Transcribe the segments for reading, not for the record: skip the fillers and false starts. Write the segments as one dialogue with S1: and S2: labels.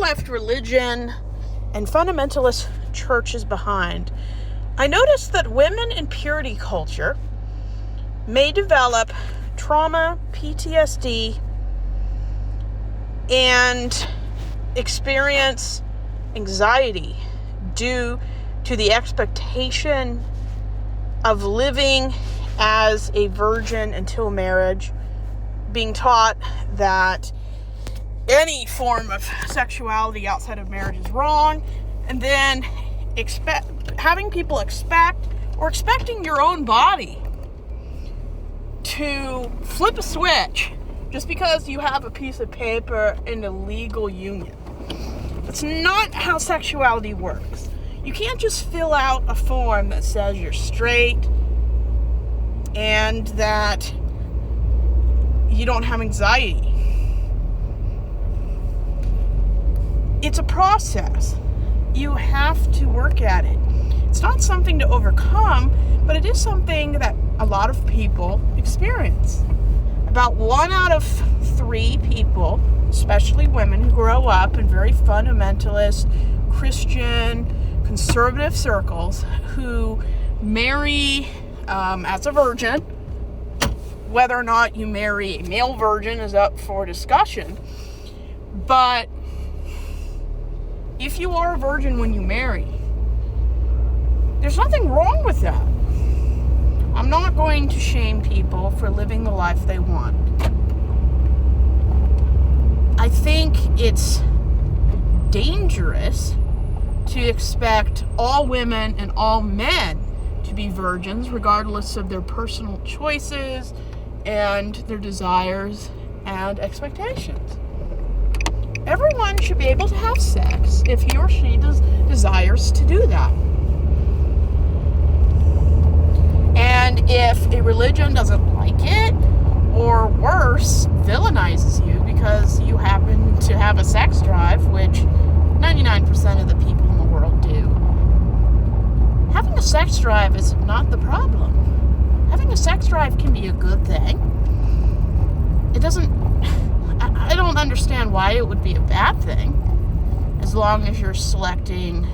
S1: left religion and fundamentalist churches behind, I noticed that women in purity culture may develop trauma, PTSD, and experience anxiety due to the expectation of living as a virgin until marriage, being taught that any form of sexuality outside of marriage is wrong, and then having people expecting your own body to flip a switch just because you have a piece of paper in a legal union. That's not how sexuality works. You can't just fill out a form that says you're straight and that you don't have anxiety. It's a process. You have to work at it. It's not something to overcome, but it is something that a lot of people experience. About 1 out of 3 people, especially women who grow up in very fundamentalist, Christian, conservative circles, who marry as a virgin. Whether or not you marry a male virgin is up for discussion. But if you are a virgin when you marry, there's nothing wrong with that. I'm not going to shame people for living the life they want. I think it's dangerous to expect all women and all men to be virgins, regardless of their personal choices and their desires and expectations. Everyone should be able to have sex if he or she desires to do that. And if a religion doesn't like it, or worse, villainizes you because you happen to have a sex drive, which 99% of the people in the world do, having a sex drive is not the problem. Having a sex drive can be a good thing. I don't understand why it would be a bad thing, as long as you're selecting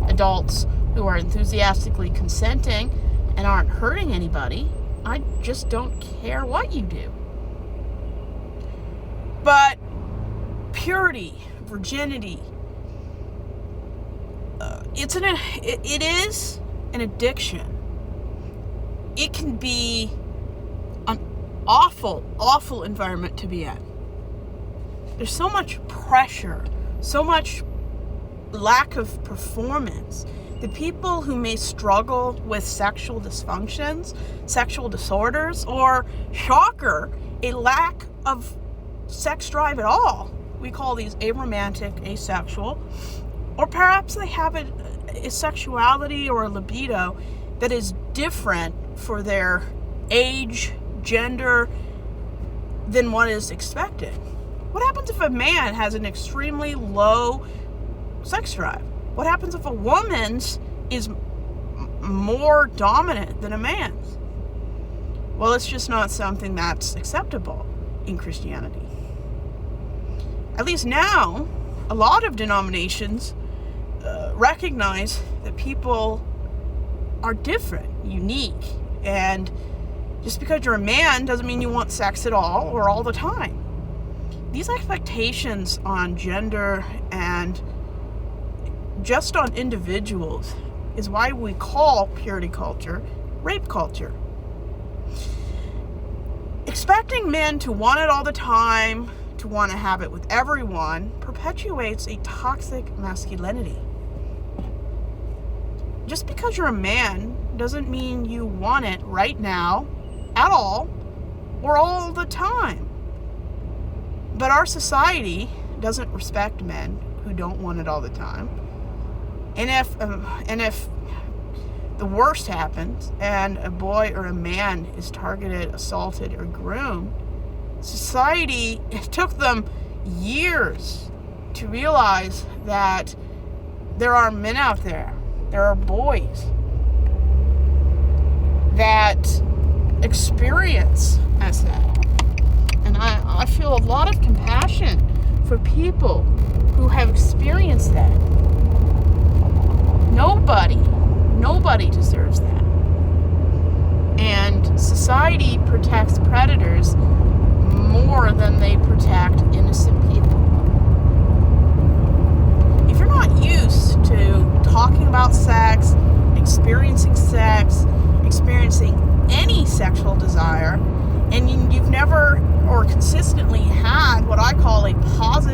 S1: adults who are enthusiastically consenting and aren't hurting anybody. I just don't care what you do. But purity, virginity, it is an addiction. It can be an awful, awful environment to be in. There's so much pressure, so much lack of performance. The people who may struggle with sexual dysfunctions, sexual disorders, or, shocker, a lack of sex drive at all. We call these aromantic, asexual. Or perhaps they have a sexuality or a libido that is different for their age, gender, than what is expected. What happens if a man has an extremely low sex drive? What happens if a woman's is more dominant than a man's? Well, it's just not something that's acceptable in Christianity. At least now, a lot of denominations recognize that people are different, unique, and just because you're a man doesn't mean you want sex at all or all the time. These expectations on gender and just on individuals is why we call purity culture rape culture. Expecting men to want it all the time, to want to have it with everyone, perpetuates a toxic masculinity. Just because you're a man doesn't mean you want it right now, at all, or all the time. But our society doesn't respect men who don't want it all the time. And if the worst happens and a boy or a man is targeted, assaulted, or groomed, society, it took them years to realize that there are men out there, there are boys that experience as that. And I feel a lot of compassion for people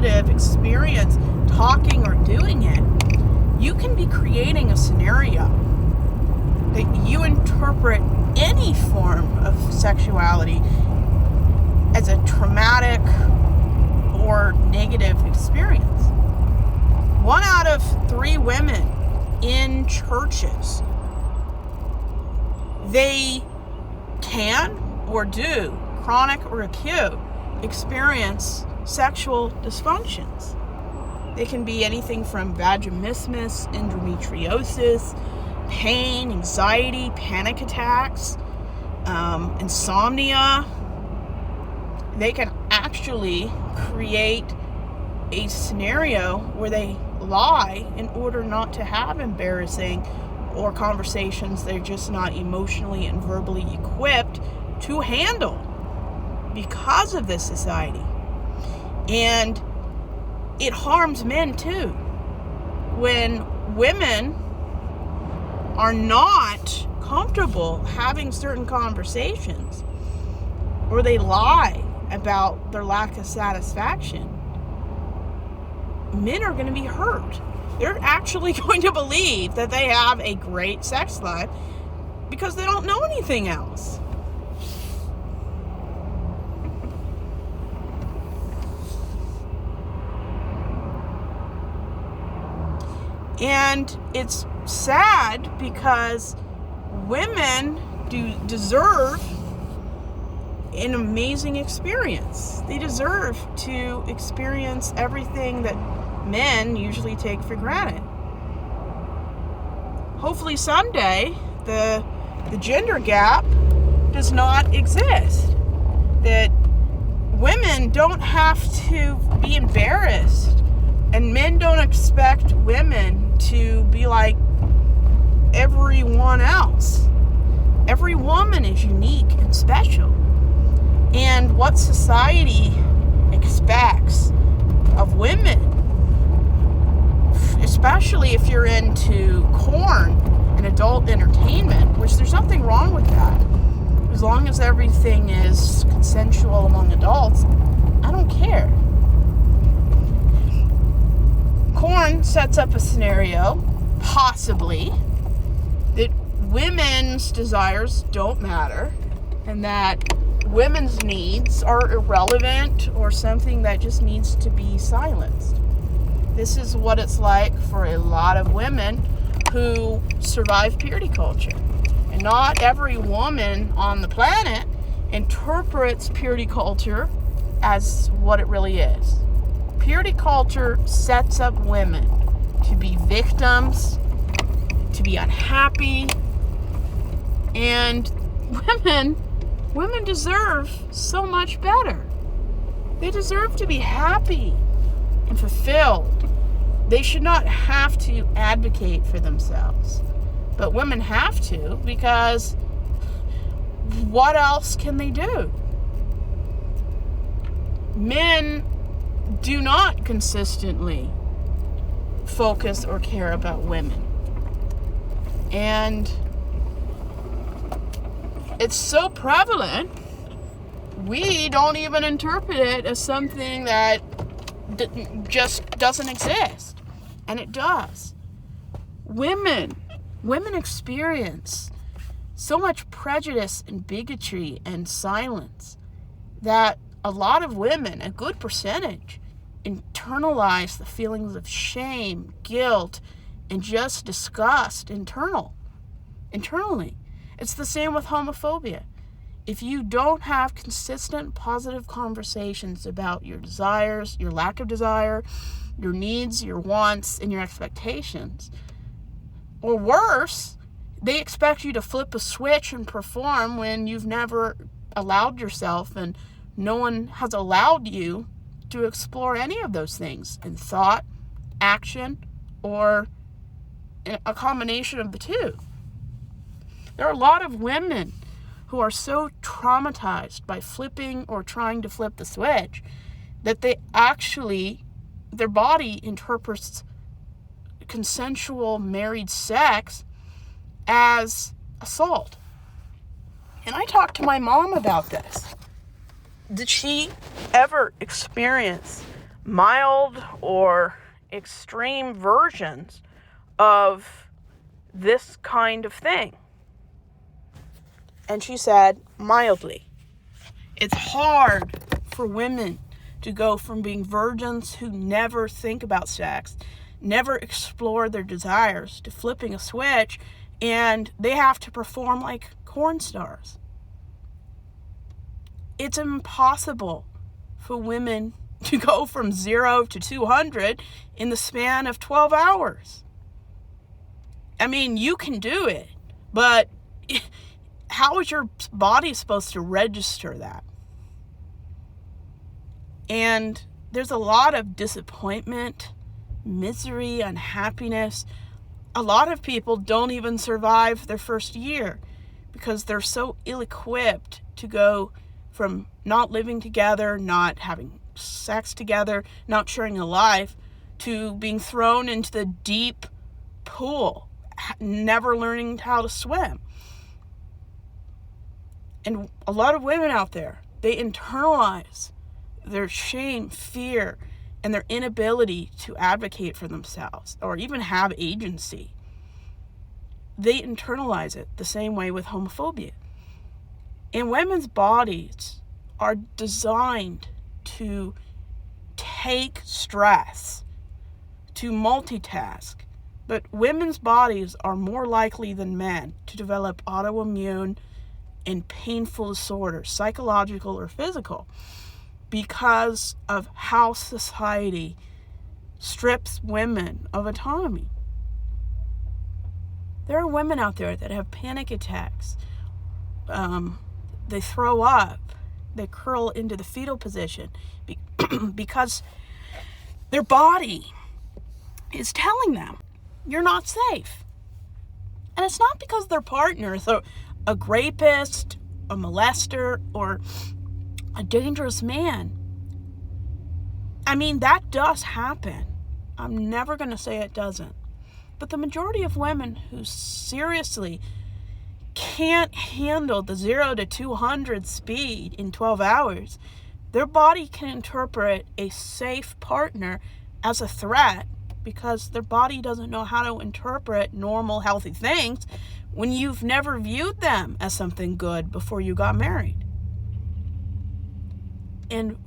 S1: positive experience talking or doing it, you can be creating a scenario that you interpret any form of sexuality as a traumatic or negative experience. 1 out of 3 women in churches, they can or do, chronic or acute, experience sexual dysfunctions. They can be anything from vaginismus, endometriosis, pain, anxiety, panic attacks, insomnia. They can actually create a scenario where they lie in order not to have embarrassing or conversations they're just not emotionally and verbally equipped to handle because of this society. And it harms men too. When women are not comfortable having certain conversations, or they lie about their lack of satisfaction, men are going to be hurt. They're actually going to believe that they have a great sex life because they don't know anything else. And it's sad because women deserve an amazing experience. They deserve to experience everything that men usually take for granted. Hopefully someday the gender gap does not exist. That women don't have to be embarrassed, and men don't expect women to be like everyone else. Every woman is unique and special. And what society expects of women, especially if you're into porn and adult entertainment, which there's nothing wrong with that. As long as everything is consensual among adults, I don't care. Porn sets up a scenario, possibly, that women's desires don't matter and that women's needs are irrelevant or something that just needs to be silenced. This is what it's like for a lot of women who survive purity culture. And not every woman on the planet interprets purity culture as what it really is. Purity culture sets up women to be victims, to be unhappy, and women deserve so much better. They deserve to be happy and fulfilled. They should not have to advocate for themselves. But women have to, because what else can they do? Men do not consistently focus or care about women. And it's so prevalent, we don't even interpret it as something that just doesn't exist. And it does. Women experience so much prejudice and bigotry and silence that a lot of women, a good percentage, internalize the feelings of shame, guilt, and just disgust internally. It's the same with homophobia. If you don't have consistent positive conversations about your desires, your lack of desire, your needs, your wants, and your expectations, or worse, they expect you to flip a switch and perform when you've never allowed yourself and no one has allowed you to explore any of those things in thought, action, or a combination of the two. There are a lot of women who are so traumatized by flipping or trying to flip the switch that their body interprets consensual married sex as assault. And I talked to my mom about this. Did she ever experience mild or extreme versions of this kind of thing. And she said, mildly. It's hard for women to go from being virgins who never think about sex, never explore their desires, to flipping a switch, and they have to perform like porn stars. It's impossible for women to go from 0 to 200 in the span of 12 hours. I mean, you can do it, but how is your body supposed to register that? And there's a lot of disappointment, misery, unhappiness. A lot of people don't even survive their first year because they're so ill-equipped to go from not living together, not having sex together, not sharing a life, to being thrown into the deep pool, never learning how to swim. And a lot of women out there, they internalize their shame, fear, and their inability to advocate for themselves or even have agency. They internalize it the same way with homophobia. And women's bodies are designed to take stress, to multitask. But women's bodies are more likely than men to develop autoimmune and painful disorders, psychological or physical, because of how society strips women of autonomy. There are women out there that have panic attacks. They throw up. They curl into the fetal position because their body is telling them, you're not safe. And it's not because their partner is a rapist, a molester, or a dangerous man. I mean, that does happen. I'm never going to say it doesn't. But the majority of women who seriously can't handle the 0 to 200 speed in 12 hours, their body can interpret a safe partner as a threat because their body doesn't know how to interpret normal, healthy things when you've never viewed them as something good before you got married. And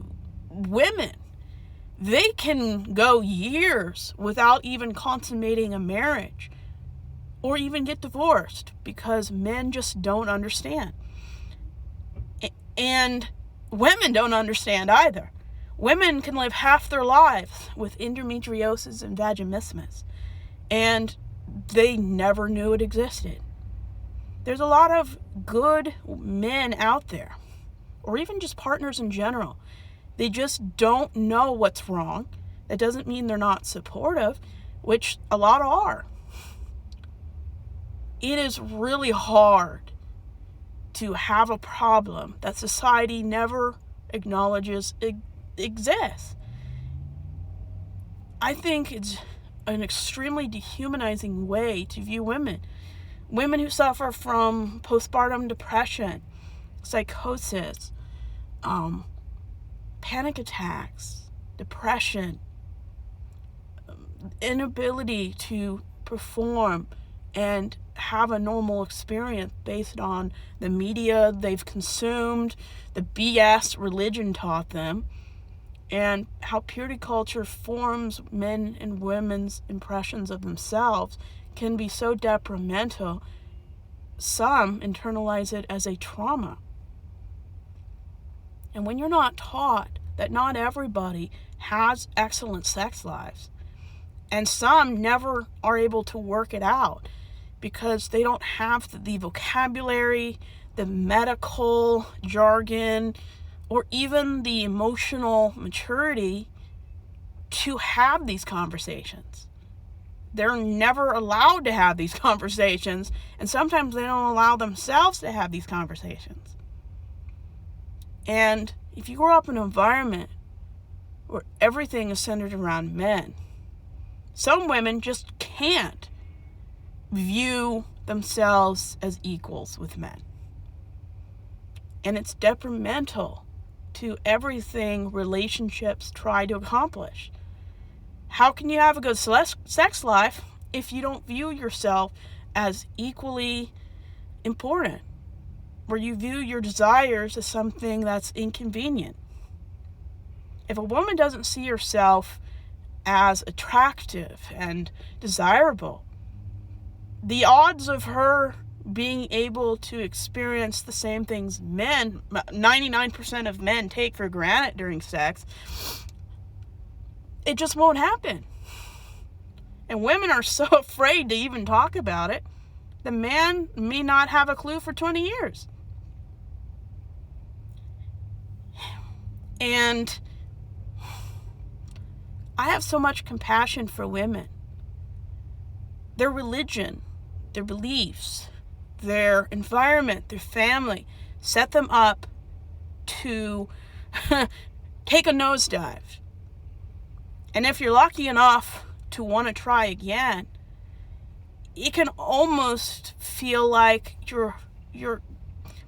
S1: women, they can go years without even consummating a marriage or even get divorced because men just don't understand. And women don't understand either. Women can live half their lives with endometriosis and vaginismus, and they never knew it existed. There's a lot of good men out there, or even just partners in general. They just don't know what's wrong. That doesn't mean they're not supportive, which a lot are. It is really hard to have a problem that society never acknowledges exists. I think it's an extremely dehumanizing way to view women. Women who suffer from postpartum depression, psychosis, panic attacks, depression, inability to perform and have a normal experience based on the media they've consumed, the BS religion taught them, and how purity culture forms men and women's impressions of themselves can be so detrimental. Some internalize it as a trauma. And when you're not taught that not everybody has excellent sex lives, and some never are able to work it out because they don't have the vocabulary, the medical jargon, or even the emotional maturity to have these conversations. They're never allowed to have these conversations, and sometimes they don't allow themselves to have these conversations. And if you grow up in an environment where everything is centered around men, some women just can't view themselves as equals with men. And it's detrimental to everything relationships try to accomplish. How can you have a good sex life if you don't view yourself as equally important, where you view your desires as something that's inconvenient? If a woman doesn't see herself as attractive and desirable, the odds of her being able to experience the same things 99% of men take for granted during sex, it just won't happen. And women are so afraid to even talk about it, the man may not have a clue for 20 years. And I have so much compassion for women. Their religion, their beliefs, their environment, their family set them up to take a nosedive. And if you're lucky enough to want to try again, it can almost feel like you're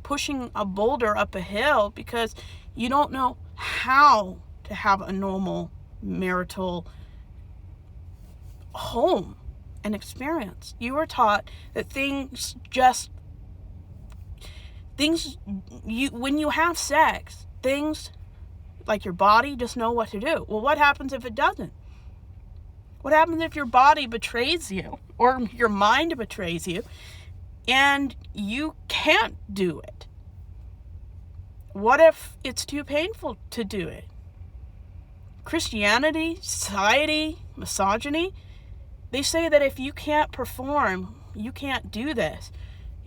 S1: pushing a boulder up a hill because you don't know how to have a normal marital home and experience. You were taught that when you have sex, things like your body just know what to do. Well, what happens if it doesn't? What happens if your body betrays you or your mind betrays you and you can't do it? What if it's too painful to do it? Christianity, society, misogyny, they say that if you can't perform, you can't do this,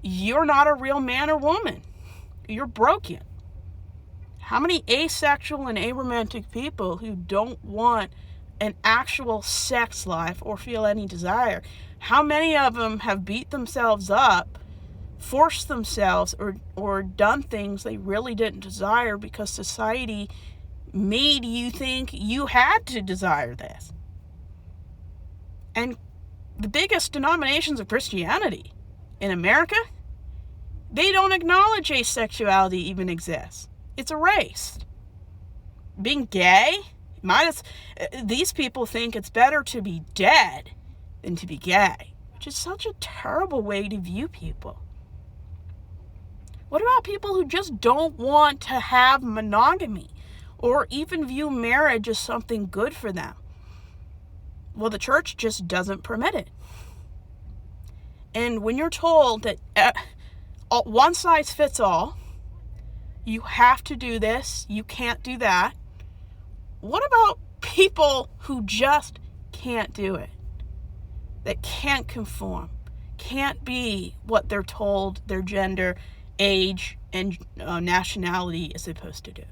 S1: you're not a real man or woman. You're broken. How many asexual and aromantic people who don't want an actual sex life or feel any desire, how many of them have beat themselves up, forced themselves, or done things they really didn't desire because society made you think you had to desire this? And the biggest denominations of Christianity in America, they don't acknowledge asexuality even exists. It's erased. Being gay, these people think it's better to be dead than to be gay, which is such a terrible way to view people. What about people who just don't want to have monogamy or even view marriage as something good for them? Well, the church just doesn't permit it. And when you're told that one size fits all, you have to do this, you can't do that, what about people who just can't do it? That can't conform, can't be what they're told their gender, age, and nationality is supposed to do.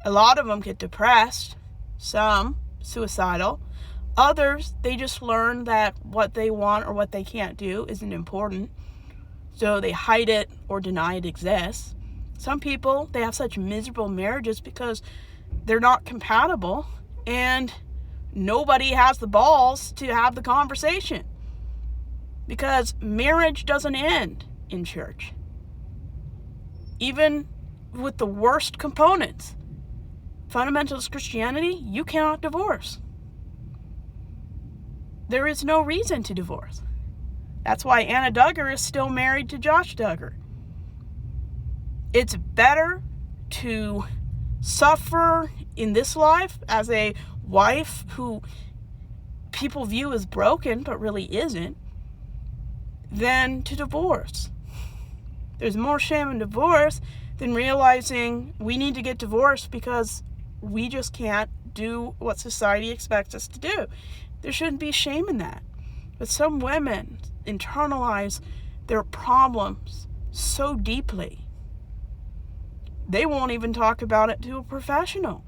S1: A lot of them get depressed, some suicidal, others, they just learn that what they want or what they can't do isn't important, so they hide it or deny it exists. Some people, they have such miserable marriages because they're not compatible and nobody has the balls to have the conversation, because marriage doesn't end in church. Even with the worst components, fundamentalist Christianity, you cannot divorce. There is no reason to divorce. That's why Anna Duggar is still married to Josh Duggar. It's better to suffer in this life as a wife who people view as broken but really isn't, than to divorce. There's more shame in divorce than realizing we need to get divorced because we just can't do what society expects us to do. There shouldn't be shame in that. But some women internalize their problems so deeply, they won't even talk about it to a professional.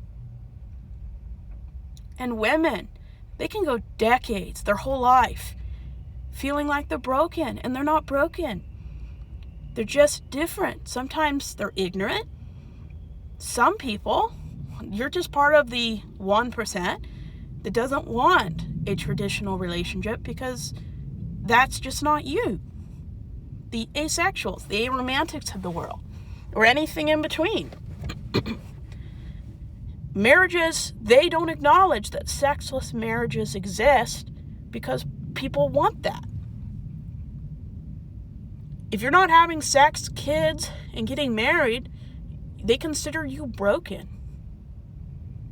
S1: And women, they can go decades, their whole life, feeling like they're broken, and they're not broken. They're just different. Sometimes they're ignorant. Some people, you're just part of the 1% that doesn't want a traditional relationship because that's just not you. The asexuals, the aromantics of the world, or anything in between. Marriages, they don't acknowledge that sexless marriages exist because people want that. If you're not having sex, kids, and getting married, they consider you broken.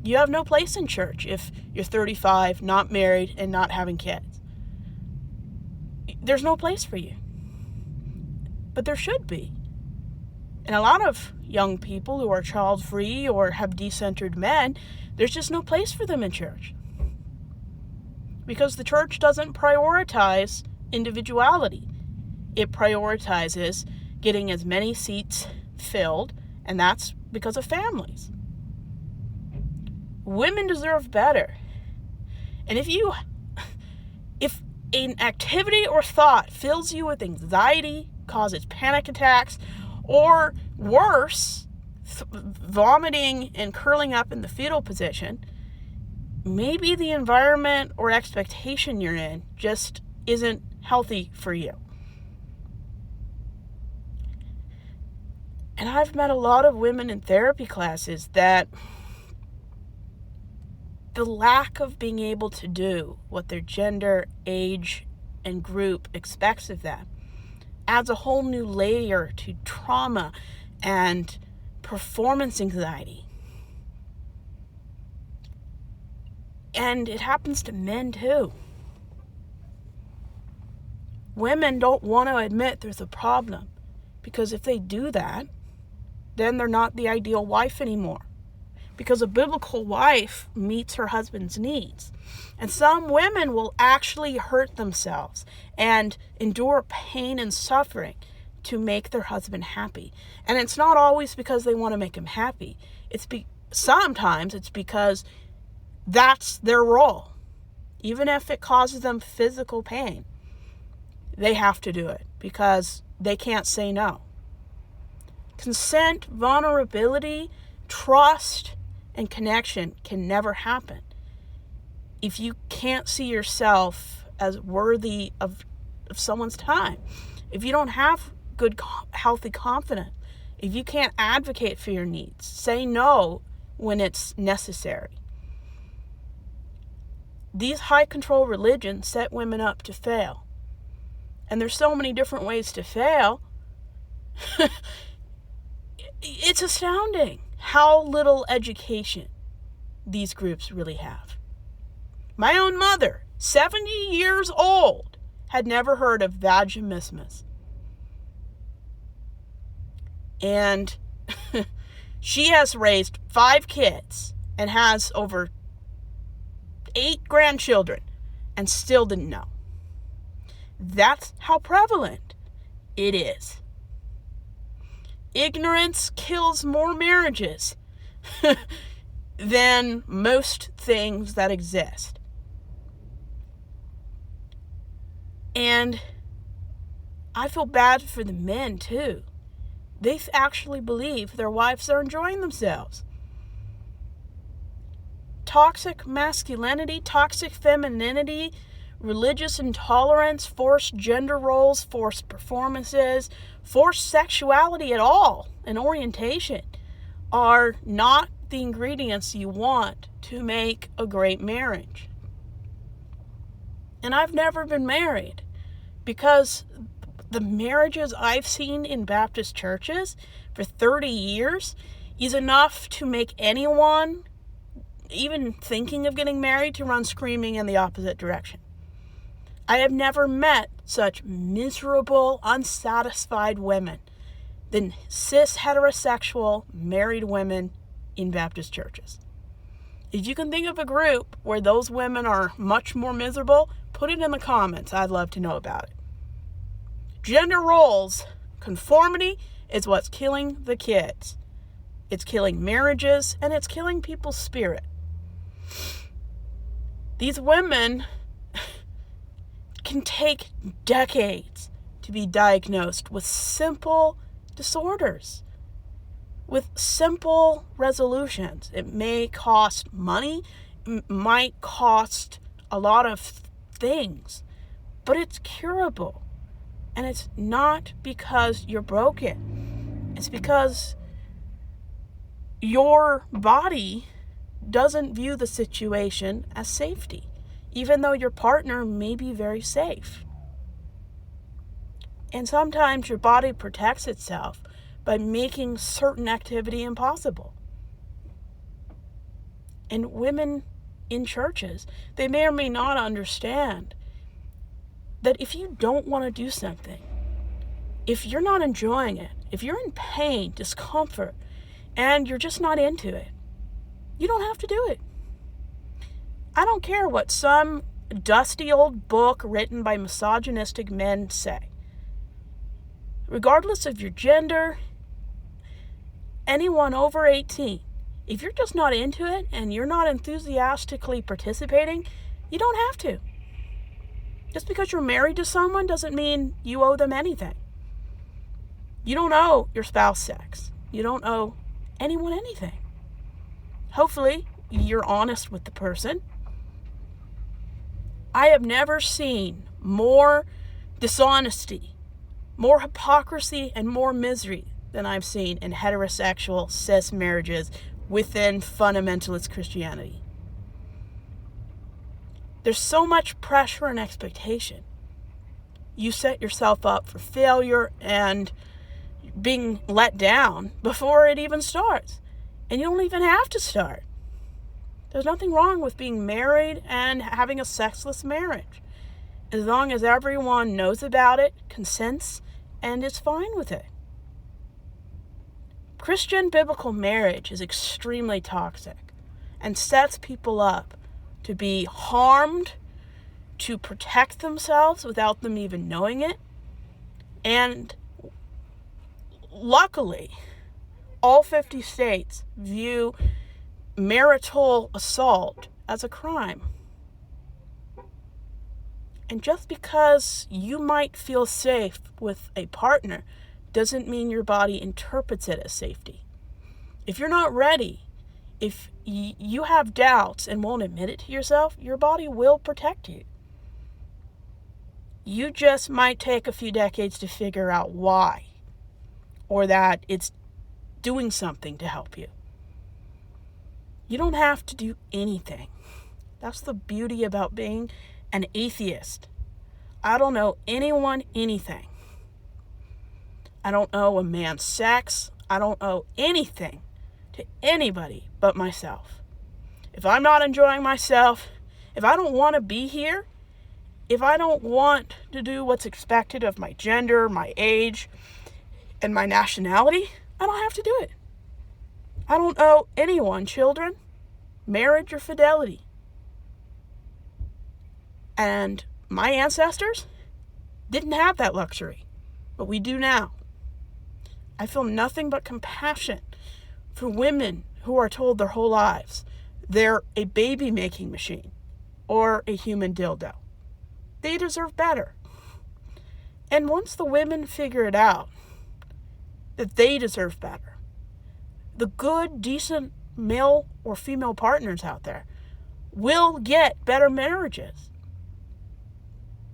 S1: You have no place in church if you're 35, not married, and not having kids. There's no place for you. But there should be. And a lot of young people who are child-free or have decentered men, there's just no place for them in church. Because the church doesn't prioritize individuality. It prioritizes getting as many seats filled, and that's because of families. Women deserve better. And if an activity or thought fills you with anxiety, causes panic attacks, or worse, vomiting and curling up in the fetal position, maybe the environment or expectation you're in just isn't healthy for you. And I've met a lot of women in therapy classes that the lack of being able to do what their gender, age, and group expects of them adds a whole new layer to trauma and performance anxiety. And it happens to men too. Women don't want to admit there's a problem, because if they do that, then they're not the ideal wife anymore. Because a biblical wife meets her husband's needs. And some women will actually hurt themselves and endure pain and suffering to make their husband happy. And it's not always because they want to make him happy. Sometimes it's because that's their role. Even if it causes them physical pain, they have to do it because they can't say no. Consent, vulnerability, trust, and connection can never happen if you can't see yourself as worthy of someone's time. If you don't have good, healthy confidence, if you can't advocate for your needs, say no when it's necessary. These high control religions set women up to fail. And there's so many different ways to fail. It's astounding how little education these groups really have. My own mother, 70 years old, had never heard of vaginismus. And she has raised 5 kids and has over 8 grandchildren and still didn't know. That's how prevalent it is. Ignorance kills more marriages than most things that exist. And I feel bad for the men too. They actually believe their wives are enjoying themselves. Toxic masculinity, toxic femininity, religious intolerance, forced gender roles, forced performances, forced sexuality at all, and orientation are not the ingredients you want to make a great marriage. And I've never been married because the marriages I've seen in Baptist churches for 30 years is enough to make anyone, even thinking of getting married, to run screaming in the opposite direction. I have never met such miserable, unsatisfied women than cis heterosexual married women in Baptist churches. If you can think of a group where those women are much more miserable, put it in the comments. I'd love to know about it. Gender roles, conformity is what's killing the kids. It's killing marriages, and it's killing people's spirit. These women can take decades to be diagnosed with simple disorders, with simple resolutions. It may cost money, might cost a lot of things, but it's curable. And it's not because you're broken. It's because your body doesn't view the situation as safety, even though your partner may be very safe. And sometimes your body protects itself by making certain activity impossible. And women in churches, they may or may not understand that if you don't want to do something, if you're not enjoying it, if you're in pain, discomfort, and you're just not into it, you don't have to do it. I don't care what some dusty old book written by misogynistic men say. Regardless of your gender, anyone over 18, if you're just not into it and you're not enthusiastically participating, you don't have to. Just because you're married to someone doesn't mean you owe them anything. You don't owe your spouse sex. You don't owe anyone anything. Hopefully, you're honest with the person. I have never seen more dishonesty, more hypocrisy, and more misery than I've seen in heterosexual cis marriages within fundamentalist Christianity. There's so much pressure and expectation. You set yourself up for failure and being let down before it even starts. And you don't even have to start. There's nothing wrong with being married and having a sexless marriage, as long as everyone knows about it, consents, and is fine with it. Christian biblical marriage is extremely toxic and sets people up to be harmed, to protect themselves without them even knowing it. And luckily, all 50 states view marital assault as a crime. And just because you might feel safe with a partner doesn't mean your body interprets it as safety. If you're not ready, if you have doubts and won't admit it to yourself, your body will protect you. You just might take a few decades to figure out why, or that it's doing something to help you. You don't have to do anything. That's the beauty about being an atheist. I don't know anyone anything. I don't owe a man sex. I don't owe anything to anybody but myself. If I'm not enjoying myself, if I don't want to be here, if I don't want to do what's expected of my gender, my age, and my nationality, I don't have to do it. I don't owe anyone children, marriage, or fidelity. And my ancestors didn't have that luxury, but we do now. I feel nothing but compassion for women who are told their whole lives they're a baby-making machine or a human dildo. They deserve better. And once the women figure it out, that they deserve better, the good, decent male or female partners out there will get better marriages.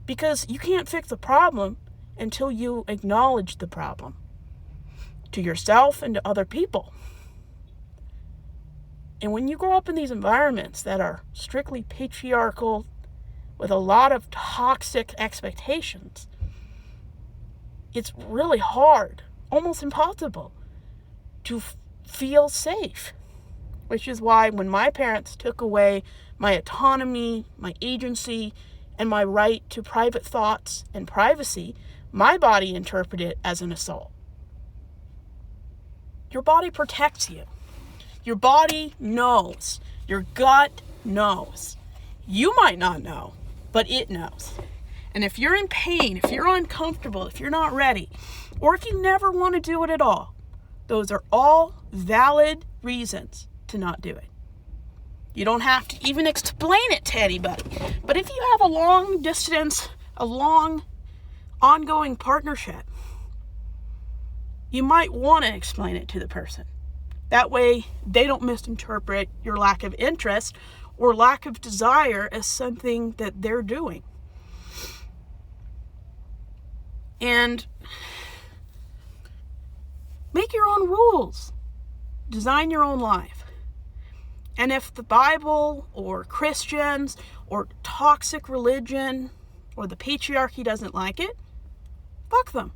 S1: Because you can't fix the problem until you acknowledge the problem to yourself and to other people. And when you grow up in these environments that are strictly patriarchal, with a lot of toxic expectations, it's really hard, almost impossible, to feel safe. Which is why when my parents took away my autonomy, my agency, and my right to private thoughts and privacy, my body interpreted it as an assault. Your body protects you. Your body knows. Your gut knows. You might not know, but it knows. And if you're in pain, if you're uncomfortable, if you're not ready, or if you never want to do it at all, those are all valid reasons to not do it. You don't have to even explain it to anybody. But if you have a long distance, a long ongoing partnership, you might want to explain it to the person. That way they don't misinterpret your lack of interest or lack of desire as something that they're doing. And make your own rules. Design your own life. And if the Bible or Christians or toxic religion or the patriarchy doesn't like it, fuck them.